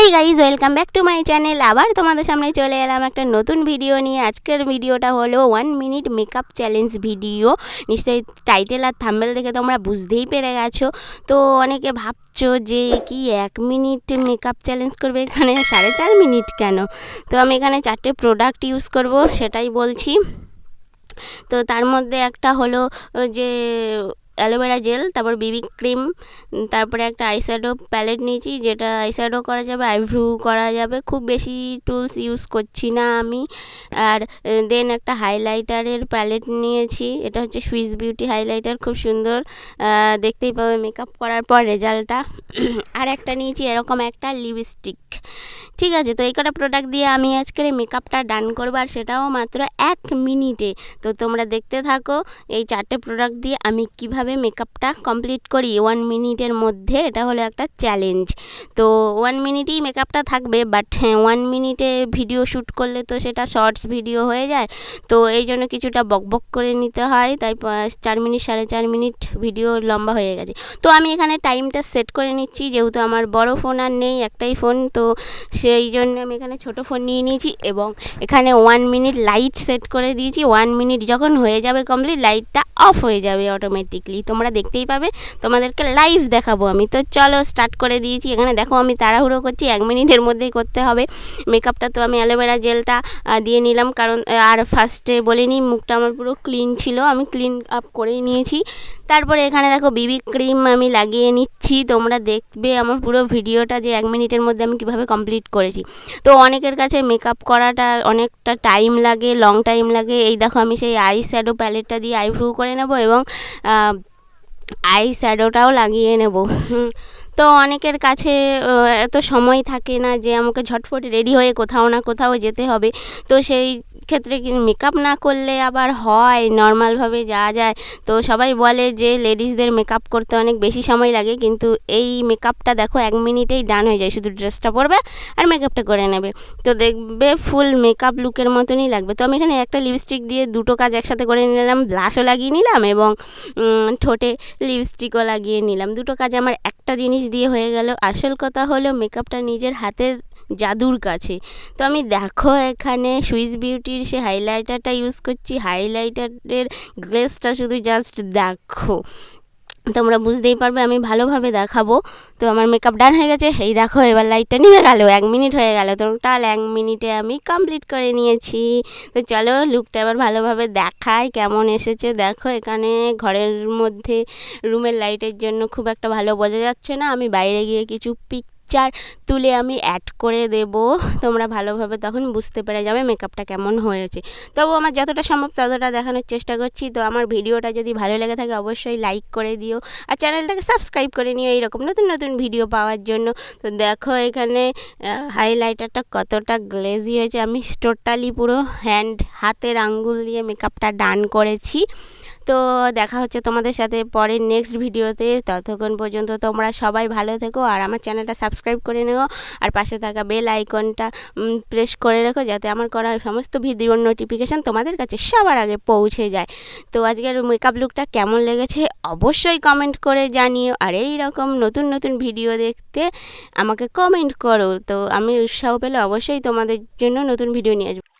Hey guys, welcome back to my channel. আবার তোমাদের সামনে চলে এলাম একটা নতুন ভিডিও নিয়ে। আজকের ভিডিওটা হলো 1 মিনিট মেকআপ চ্যালেঞ্জ ভিডিও। নিশ্চয়ই টাইটেল আর থাম্বনেল দেখে তোমরা বুঝতেই পেরে গেছো। তো অনেকে ভাবছো যে কি 1 মিনিট মেকআপ চ্যালেঞ্জ করবে, এখানে 4.5 মিনিট কেন? তো আমি এখানে 4টে প্রোডাক্ট ইউজ করব, সেটাই বলছি। তো তার মধ্যে একটা হলো যে অ্যালোভেরা জেল, তারপর বিবি ক্রিম, তারপরে একটা আইশ্যাডো প্যালেট নিয়েছি, যেটা আইশ্যাডো করা যাবে, আইব্রু করা যাবে। খুব বেশি টুলস ইউজ করছি না আমি। আর দেন একটা হাইলাইটারের প্যালেট নিয়েছি, এটা হচ্ছে সুইস বিউটি হাইলাইটার, খুব সুন্দর, দেখতেই পাবে মেকআপ করার পর রেজাল্টটা। আর একটা নিয়েছি এরকম একটা লিপস্টিক। ঠিক আছে, তো এই কটা প্রোডাক্ট দিয়ে আমি আজকের এই মেকআপটা ডান করবো, আর সেটাও মাত্র 1 মিনিটে। তো তোমরা দেখতে থাকো এই 4টে প্রোডাক্ট দিয়ে আমি কিভাবে মেকআপটা কমপ্লিট করি 1 মিনিটের মধ্যে। এটা হলো একটা চ্যালেঞ্জ। তো 1 মিনিটেই মেকআপটা থাকবে, বাট 1 মিনিটে ভিডিও শ্যুট করলে তো সেটা শর্টস ভিডিও হয়ে যায়। তো এই জন্য কিছুটা বকবক করে নিতে হয়, তাই 4 মিনিট 4.5 মিনিট ভিডিও লম্বা হয়ে গেছে। তো আমি এখানে টাইমটা সেট করে নিচ্ছি, যেহেতু আমার বড় ফোন আর নেই, একটাই ফোন, তো সেই জন্য আমি এখানে ছোটো ফোন নিয়ে নিয়েছি এবং এখানে 1 মিনিট লাইট সেট করে দিয়েছি। 1 মিনিট যখন হয়ে যাবে কমপ্লিট, লাইটটা অফ হয়ে যাবে অটোমেটিকলি, তোমরা দেখতেই পাবে, তোমাদেরকে লাইভ দেখাবো আমি। তো চলো স্টার্ট করে দিয়েছি। এখানে দেখো আমি তাড়াহুড়ো করছি, 1 মিনিটের মধ্যেই করতে হবে মেকআপটা। তো আমি অ্যালোভেরা জেলটা দিয়ে নিলাম, কারণ আর ফার্স্টে বলিনি, মুখটা আমার পুরো ক্লিন ছিল, আমি ক্লিন আপ করেই নিয়েছি। তারপরে এখানে দেখো বিবি ক্রিম আমি লাগিয়ে নিচ্ছি। তোমরা দেখবে আমার পুরো ভিডিওটা যে 1 মিনিটের মধ্যে আমি কীভাবে কমপ্লিট করেছি। তো অনেকের কাছে মেকআপ করাটা অনেকটা টাইম লাগে, লং টাইম লাগে। এই দেখো আমি সেই আই শ্যাডো প্যালেটটা দিয়ে আইব্রু করে নেব এবং আই শ্যাডোটাও লাগিয়ে নেব। তো অনেকের কাছে এত সময় থাকে না যে আমাকে ঝটফট রেডি হয়ে কোথাও না কোথাও যেতে হবে। তো সেই ক্ষেত্রে মেকআপ না করলে আবার হয়, নর্মালভাবে যাওয়া যায়। তো সবাই বলে যে লেডিসদের মেকআপ করতে অনেক বেশি সময় লাগে, কিন্তু এই মেকআপটা দেখো 1 মিনিটেই ডান হয়ে যায়। শুধু ড্রেসটা পরবে আর মেকআপটা করে নেবে, তো দেখবে ফুল মেকআপ লুকের মতনই লাগবে। তো আমি এখানে একটা লিপস্টিক দিয়ে দুটো কাজ একসাথে করে নিলাম, ব্লাশও লাগিয়ে নিলাম এবং ঠোঁটে লিপস্টিকও লাগিয়ে নিলাম। দুটো কাজ আমার একটা জিনিস দিয়ে হয়ে গেল। আসল কথা হলো মেকআপটা নিজের হাতের জাদুর কাছে। তো আমি দেখো এখানে সুইস বিউটির সে হাইলাইটারটা ইউজ করছি। হাইলাইটারের গ্লেজটা শুধু জাস্ট দেখো, তোমরা বুঝতেই পারবে, আমি ভালোভাবে দেখাবো। তো আমার মেকআপ ডান হয়ে গেছে, এই দেখো এবার লাইটটা নিভে গেল, 1 মিনিট হয়ে গেল। টোটাল 1 মিনিটে আমি কমপ্লিট করে নিয়েছি। তো চলো লুকটা এবার ভালোভাবে দেখাই কেমন এসেছে। দেখো এখানে ঘরের মধ্যে রুমের লাইটের জন্য খুব একটা ভালো বোঝা যাচ্ছে না, আমি বাইরে গিয়ে কিছু পিকচার তুলে আমি অ্যাড করে দেব, তোমরা ভালোভাবে তখন বুঝতে পেরে যাবে মেকআপটা কেমন হয়েছে। তবু আমার যতটা সম্ভব ততটা দেখানোর চেষ্টা করছি। তো আমার ভিডিওটা যদি ভালো লেগে থাকে অবশ্যই লাইক করে দিও, আর চ্যানেলটাকে সাবস্ক্রাইব করে নিও এইরকম নতুন নতুন ভিডিও পাওয়ার জন্য। তো দেখো এখানে হাইলাইটারটা কতটা গ্লেজি হয়েছে। আমি টোটালি পুরো হাতের আঙ্গুল দিয়ে মেকআপটা ডান করেছি। তো দেখা হচ্ছে তোমাদের সাথে পরের নেক্সট ভিডিওতে। ততক্ষণ পর্যন্ত তোমরা সবাই ভালো থেকো, আর আমার চ্যানেলটা সাবস্ক্রাইব করে নিও, আর পাশে থাকা বেল আইকনটা প্রেস করে রেখো, যাতে আমার করা সমস্ত ভিডিওর নোটিফিকেশান তোমাদের কাছে সবার আগে পৌঁছে যায়। তো আজকের মেকআপ লুকটা কেমন লেগেছে অবশ্যই কমেন্ট করে জানিও, আর এই রকম নতুন নতুন ভিডিও দেখতে আমাকে কমেন্ট করো। তো আমি উৎসাহ পেলে অবশ্যই তোমাদের জন্য নতুন ভিডিও নিয়ে আসবো।